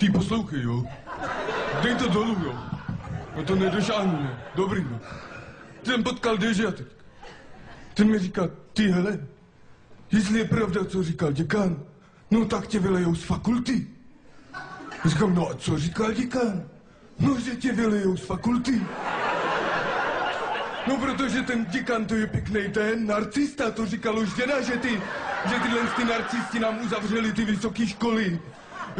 Ty poslouchej, jo. Dej to dolů, jo. No to nedošáhnu, ne. Dobrý, no. Jsem potkal Deža teď. Ten mi říká, ty hele, jestli je pravda, co říkal děkan, no tak tě vylejou z fakulty. Říkám, no a co říkal děkan? No, že tě vylejou z fakulty. No, protože ten děkan to je pěknej ten narcista, to říkal už děda, že tyhle narcisti nám uzavřeli ty vysoké školy.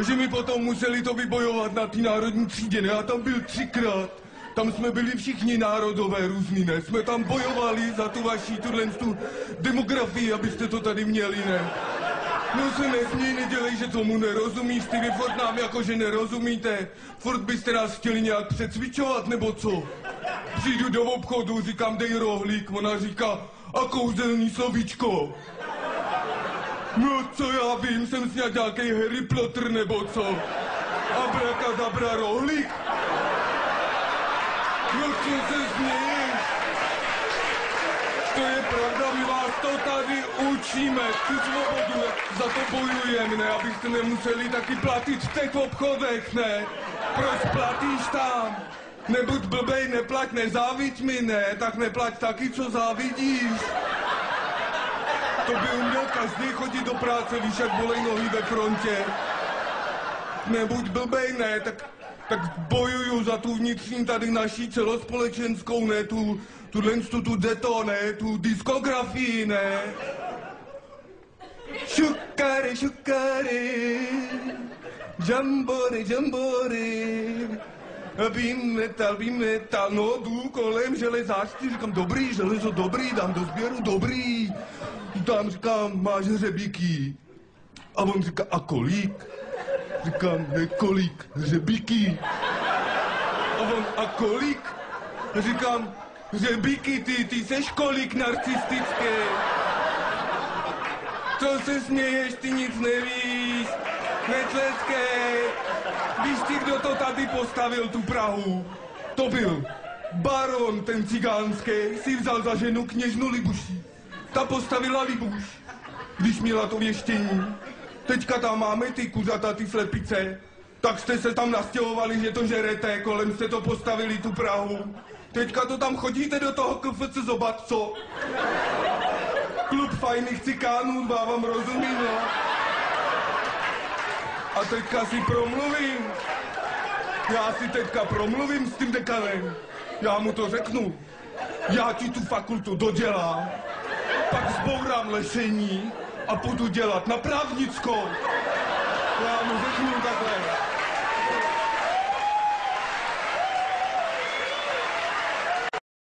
Že mi potom museli to vybojovat na té národní třídě, ne? Já tam byl 3krát. Tam jsme byli všichni národové různý, ne? Jsme tam bojovali za tu vaši tu demografii, abyste to tady měli, ne? No se nesmí, nedělej, že tomu nerozumíš, ty vy furt nám jakože nerozumíte. Furt byste nás chtěli nějak přecvičovat, nebo co? Přijdu do obchodu, říkám, dej rohlík, ona říká, a kouzelný slovíčko. No co já vím, jsem snad nějaký Harry Potter, nebo co? Abrakadabra rohlík? No co se směješ? To je pravda, my vás to tady učíme, tu svobodu, za to bojujeme, ne, abyste nemuseli taky platit v těch obchodech, ne? Proč platíš tam? Nebuď blbej, neplať, nezáviď mi, ne, tak neplať taky, co závidíš. To by uměl každý chodit do práce, víš, jak bolej nohy ve frontě. Nebuď blbej, ne, tak bojuju za tu vnitřní tady naší celospolečenskou, ne, tu deto, ne, tu diskografii, ne. Šukary, šukary, jambory, jambory. Vím metal, no jdu kolem železářství, říkám, dobrý, železo, dobrý, dám do sběru, dobrý. Tam říkám, máš hřebíky. A on říká, a kolik? Říkám, nekolik, hřebíky. A on, a kolik? Říkám, hřebíky, ty seš kolik narcistické. Co se směješ, ty nic nevíš, netleskej. Víš ty, kdo to tady postavil, tu Prahu? To byl baron, ten cigánský, si vzal za ženu kněžnu Libuši. Ta postavila Libuš, když měla to věštění. Teďka tam máme ty kuřata, ty slepice. Tak jste se tam nastěhovali, že to žerete, kolem jste to postavili, tu Prahu. Teďka to tam chodíte do toho KFC zobat, co? Klub fajných cikánů, vám rozumím, no. A teďka si promluvím. Já si teďka promluvím s tím dekanem. Já mu to řeknu. Já ti tu fakultu dodělám, pak zbourám lešení a půjdu dělat na právnickou. Já mu řeknu takhle.